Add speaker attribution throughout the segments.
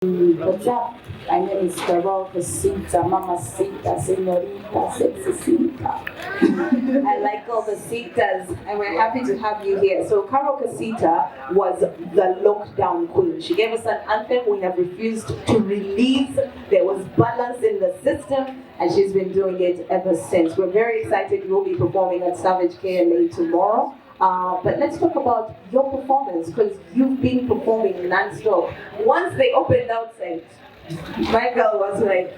Speaker 1: What's up? My name is Karole, Kasita, Mama Sita, Senorita, Sexy Sita. I like all the Sitas, and we're happy to have you here. So, Karole Kasita was the lockdown queen. She gave us an anthem we have refused to release. There was balance in the system, and she's been doing it ever since. We're very excited. You'll be performing at Savage KLA tomorrow. But let's talk about your performance, because you've been performing non-stop. Once they opened outside, my girl was like,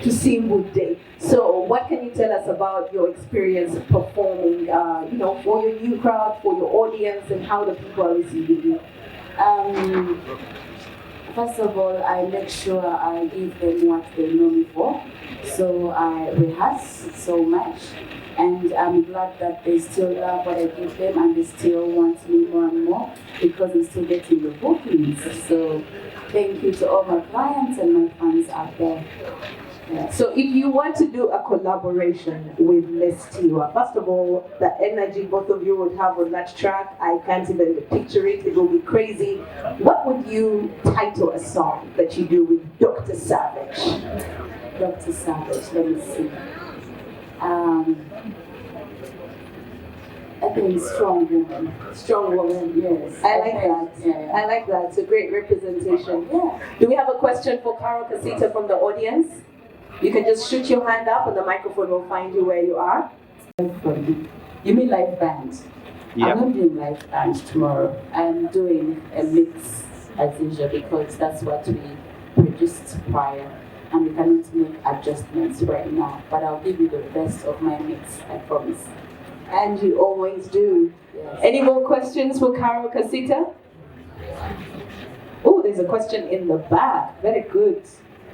Speaker 1: to see good day. So what can you tell us about your experience performing, for your new crowd, for your audience, and how the people are receiving you?
Speaker 2: First of all, I make sure I give them what they know me for. So I rehearse so much. And I'm glad that they still love what I give them and they still want me more and more because I'm still getting the bookings. So thank you to all my clients and my fans out there.
Speaker 1: Yeah. So if you want to do a collaboration with Miss Tiwa, first of all, the energy both of you would have on that track, I can't even picture it. It will be crazy. What would you title a song that you do with Dr. Savage?
Speaker 2: Dr. Savage, let me see. I think strong woman.
Speaker 1: Strong woman,
Speaker 2: yes.
Speaker 1: I like that.
Speaker 2: Yeah.
Speaker 1: I like that. It's a great representation.
Speaker 2: Yeah.
Speaker 1: Do we have a question for Karole Kasita from the audience? You can just shoot your hand up and the microphone will find you where you are.
Speaker 2: You mean live band?
Speaker 3: Yeah.
Speaker 2: I'm not doing live band tomorrow. I'm doing a mix as usual because that's what we produced prior. And we cannot make adjustments right now. But I'll give you the best of my mix, I promise.
Speaker 1: And you always do.
Speaker 2: Yes.
Speaker 1: Any more questions for Karole Kasita? Oh, there's a question in the back. Very good.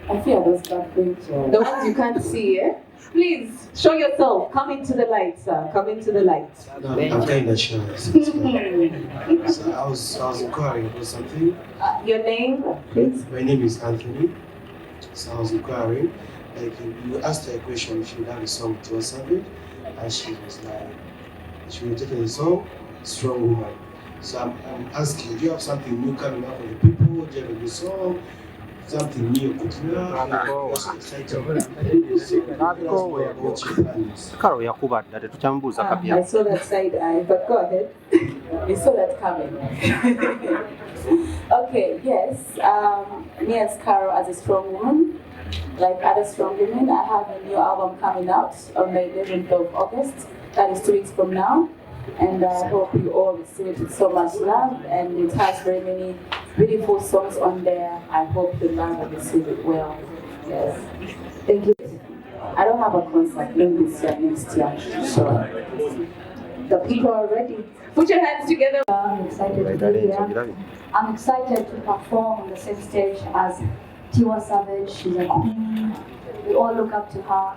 Speaker 2: I feel those back pictures.
Speaker 1: The ones you can't see, eh? Please, show yourself. Come into the light, sir. Come into the light.
Speaker 4: No, I'm kind of shy. So I was inquiring about something.
Speaker 1: Your name, please?
Speaker 4: My name is Anthony. So I was inquiring, like you asked her a question if she would have a song to a Savage, and she was like, she would take the song, Strong Woman. So I'm asking, do you have something new coming up for the people? Do you have a new song? Something new cooking up? Also excited.
Speaker 3: Karole yakubadde ate tukyamubuuza kapya.
Speaker 1: I saw that side eye, but go ahead.
Speaker 2: You saw that coming. Okay, yes. Me as Karole, as a strong woman, like other strong women, I have a new album coming out on the 11th of August. That is 2 weeks from now. And I hope you all receive it with so much love. And it has very many beautiful songs on there. I hope the land will receive it well. Yes.
Speaker 1: Thank you.
Speaker 2: I don't have a concert in this year, next year. So
Speaker 1: The people are ready. Put your hands together.
Speaker 5: I'm excited to be here. I'm excited to perform on the same stage as Tiwa Savage. She's a queen. We all look up to her.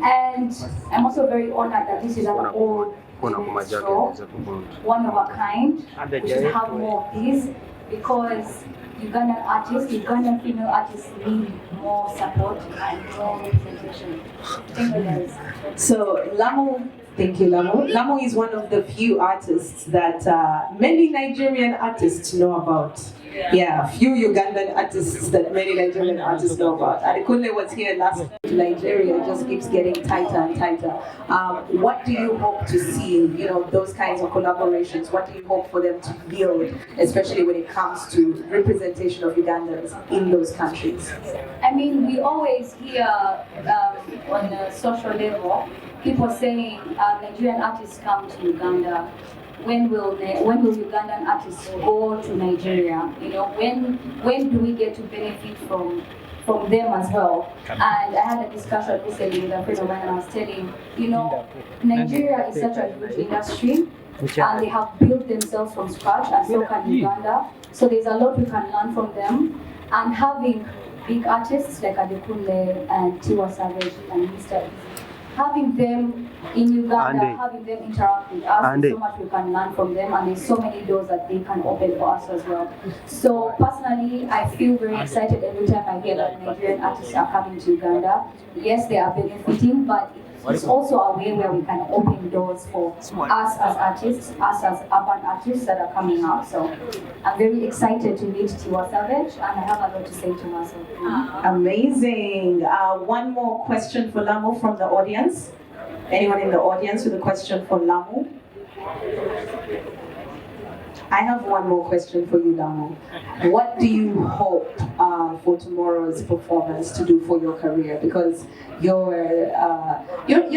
Speaker 5: And I'm also very honored that this is an old show, one of a kind. We should have more of these because Ugandan artists, Ugandan female artists need more support and more representation. Thank you guys.
Speaker 1: So Lamu, thank you, Lamu. Lamu is one of the few artists that many Nigerian artists know about. Yeah, few Ugandan artists that many Nigerian artists know about. Adekunle was here last night. Nigeria just keeps getting tighter and tighter. What do you hope to see, those kinds of collaborations? What do you hope for them to build, especially when it comes to representation of Ugandans in those countries?
Speaker 5: I mean, we always hear on a social level people saying Nigerian artists come to Uganda. When will Ugandan artists go to Nigeria? When do we get to benefit from them as well? And I had a discussion recently with a friend of mine, and I was telling, Nigeria is such a huge industry, and they have built themselves from scratch, and so can Uganda. So there's a lot we can learn from them, and having big artists like Adekunle and Tiwa Savage and Mr. Easy, having them in Uganda, having them interact with us, there's so much we can learn from them, and there's so many doors that they can open for us as well. So personally, I feel very excited every time I hear that Nigerian artists are coming to Uganda. Yes, they are benefiting, but it's also a way where we can open doors for us as artists, us as urban artists that are coming out. So I'm very excited to meet Tiwa Savage, and I have a lot to say to her. So.
Speaker 1: Amazing. One more question for Lamu from the audience. Anyone in the audience with a question for Lamu? I have one more question for you, Lamu. What do you hope for tomorrow's performance to do for your career? Because you're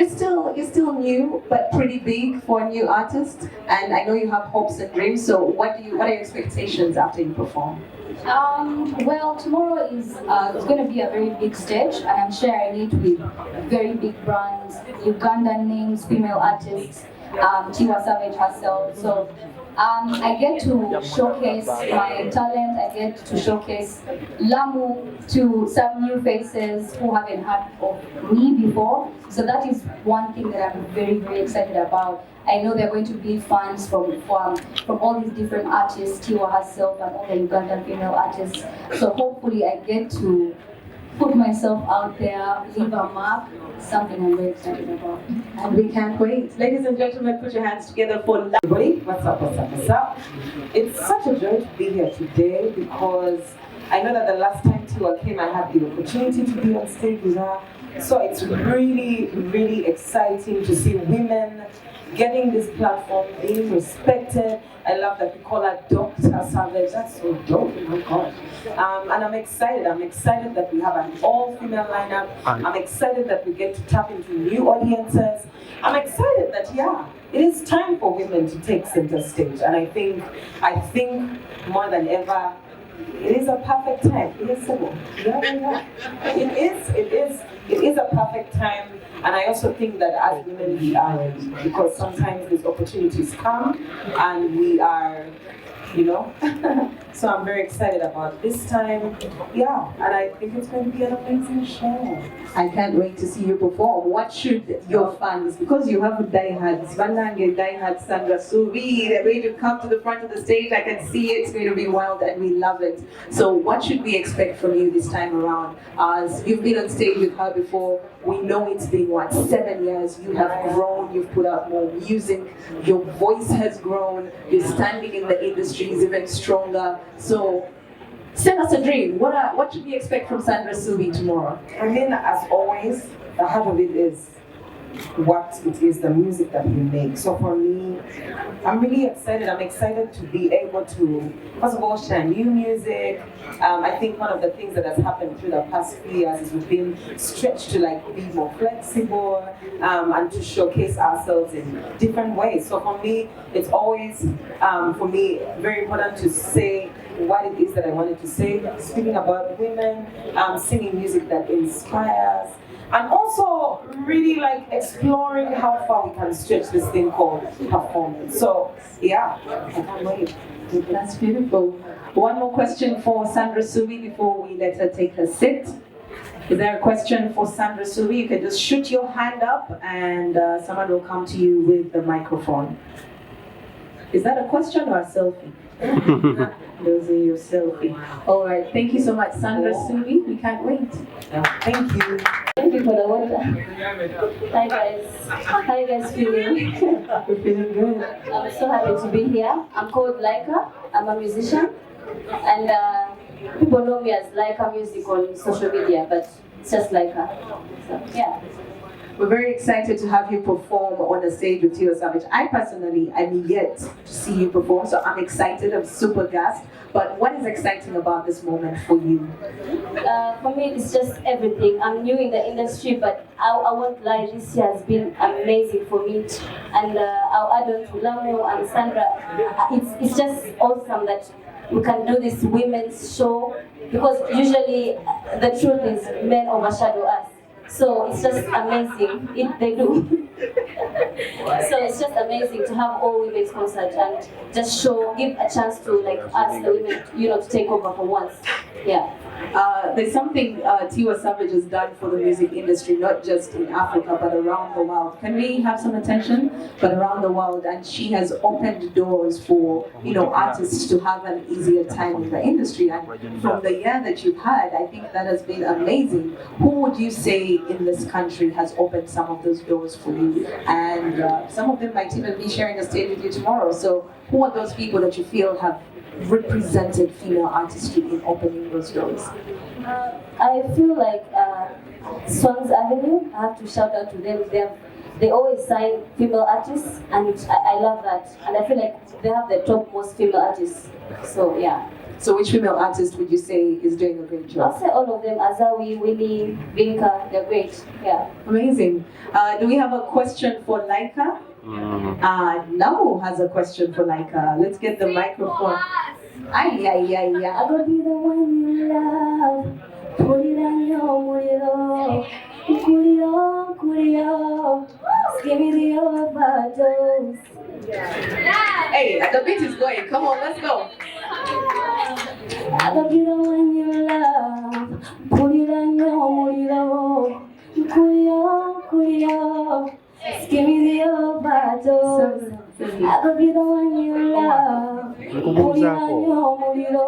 Speaker 1: still new, but pretty big for a new artist, and I know you have hopes and dreams. So what are your expectations after you perform?
Speaker 5: Well, tomorrow is going to be a very big stage, and I'm sharing it with very big brands, Ugandan names, female artists, Tiwa Savage herself. So I get to showcase my talent. I get to showcase Lamu to some new faces who haven't heard of me before. So that is one thing that I'm very, very excited about. I know there are going to be fans from all these different artists, Tiwa herself and all the Ugandan female artists. So hopefully I get to put myself out there, leave a mark, something I'm very excited about.
Speaker 1: And we can't wait. Ladies and gentlemen, put your hands together for everybody. What's up, what's up, what's up? It's such a joy to be here today because I know that the last time Tiwa came, I had the opportunity to be on stage with her. So it's really, really exciting to see women getting this platform, being respected. I love that we call her Dr. Savage. That's so dope, oh my God. And I'm excited that we have an all-female lineup. I'm excited that we get to tap into new audiences. I'm excited that, yeah, it is time for women to take center stage. And I think more than ever, it is a perfect time. Yes, yeah. It is a perfect time. And I also think that as women we are ready, because sometimes these opportunities come and we are, so I'm very excited about this time. Yeah, and I think it's going to be an amazing show. I can't wait to see you perform. What should your fans, because you have diehards, Vandange, diehards, Sandra Suvi, they're ready to come to the front of the stage. I can see it. It's going to be wild and we love it. So what should we expect from you this time around? As you've been on stage with her before, we know it's been, 7 years. You have grown, you've put out more music, your voice has grown, you're standing in the industry is even stronger. So send us a dream. What should we expect from Sandra Suvi tomorrow?
Speaker 2: I mean, as always, the heart of it is what it is, the music that we make. So for me, I'm really excited. I'm excited to be able to, first of all, share new music. I think one of the things that has happened through the past few years is we've been stretched to be more flexible and to showcase ourselves in different ways. So for me, it's always, very important to say what it is that I wanted to say, speaking about women, singing music that inspires, and also really exploring how far we can stretch this thing called performance. So yeah, I can't wait.
Speaker 1: That's beautiful. One more question for Sandra Suvi before we let her take her seat. Is there a question for Sandra Suvi? You can just shoot your hand up and someone will come to you with the microphone. Is that a question or a selfie? Those are your selfie. All right, thank you so much, Sandra Suvi. We can't wait.
Speaker 2: Thank you.
Speaker 5: Thank you for the water. Hi guys. How you guys feeling?
Speaker 1: We're feeling good.
Speaker 5: I'm so happy to be here. I'm called Laika. I'm a musician. And people know me as Laika Music on social media, but it's just Laika. So, yeah.
Speaker 1: We're very excited to have you perform on the stage with Tiwa Savage. I personally am yet to see you perform, so I'm excited. I'm super gassed. But what is exciting about this moment for you?
Speaker 5: For me, it's just everything. I'm new in the industry, but I won't lie, this year has been amazing for me. And I'll add on to Lamu and Sandra. It's just awesome that we can do this women's show, because usually the truth is men overshadow us. So it's just amazing. They do. So it's just amazing to have all women's concert and just give a chance to us the women, to take over for once. Yeah.
Speaker 1: there's something Tiwa Savage has done for the music industry, not just in Africa but around the world. Can we have some attention? But around the world, and she has opened doors for artists to have an easier time in the industry. And from the year that you've had, I think that has been amazing. Who would you say in this country has opened some of those doors for you? And some of them might even be sharing a stage with you tomorrow. So who are those people that you feel have represented female artistry in opening those doors?
Speaker 5: I feel like Swans Avenue, I have to shout out to them. They always sign female artists, and I love that. And I feel like they have the top most female artists. So yeah.
Speaker 1: So which female artist would you say is doing a great job?
Speaker 5: I'll say all of them. Azawi, Winnie, Binka, they're great. Yeah.
Speaker 1: Amazing. Do we have a question for Laika? Namu has a question for Laika. Let's get the microphone. Ay.
Speaker 5: I gotta be the one you love. Put it on your muliro. Kurio. Give me the overdose.
Speaker 1: Hey, the beat is going. Come on, let's go.
Speaker 5: I gotta be the one you love. Put it on your muliro. Kurio. Give me the overdose. I could be the one you love. Put it on your muliro.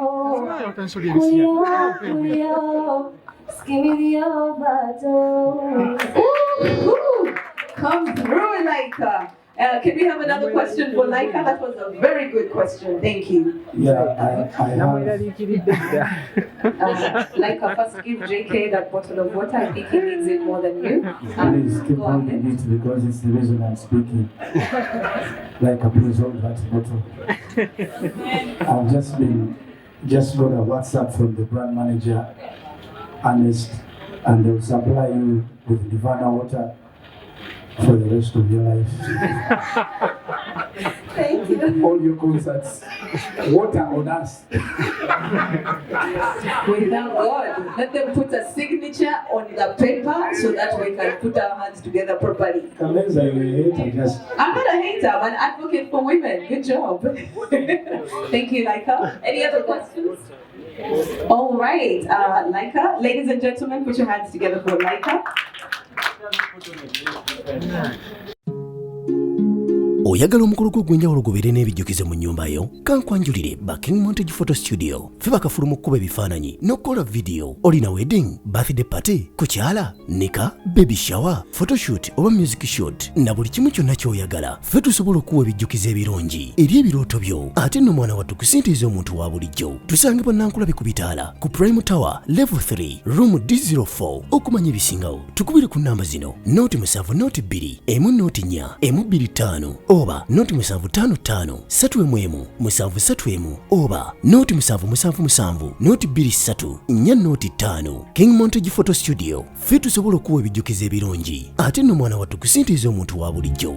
Speaker 5: Give me the overdose.
Speaker 1: Come through, Laika. Can we have another question for Laika? That was a very good question. Thank you.
Speaker 6: Yeah, I have.
Speaker 1: Laika, first give JK that bottle of water. I think he needs it more than you.
Speaker 6: Please keep holding it because it's the reason I'm speaking. Laika, please hold that bottle. I've just got a WhatsApp from the brand manager, Ernest, and they'll supply you with Divana water for the rest of your life.
Speaker 1: Thank you.
Speaker 6: All your concerts, water on us.
Speaker 1: We thank God. Let them put a signature on the paper so that we can put our hands together properly.
Speaker 6: I'm not a
Speaker 1: hater, I'm an advocate for women. Good job. Thank you, Laika. Any other questions? All right, Laika. Ladies and gentlemen, put your hands together for Laika.
Speaker 7: Oyagala omukolo gw'enjawulo gubeere n'ebijjukize mu nnyumba yo kankwanjulire ba King Montage Photo Studio ffe bakafuluma okukuba ebifaananyi n'okukola video. Olina wedding, birthday party, kukyala, nika, baby shower, photoshoot oba music shoot na buli kimu kyonna ky'oyagala ffe tusobola okuwa ebijjukize ebirungi eri ebirooto byo ate nno mwana wattu kusintiiza omuntu wa bulijjo. Tusange Bannankulabe ku Bitaala ku Prime Tower Level 3 Room D04. Okumanya ebisingawo tukubire ku nnamba zino: Note 7 Note 2 emu Note 4 emu 25 oba Note 755 3 731 oba Note 777 Note 23 4 Note 5. King Montage Photo Studio ffe tusobola okuwa ebijjukize ebirungi ate nno mwana wattu kusintiiza omuntu wa bulijjo.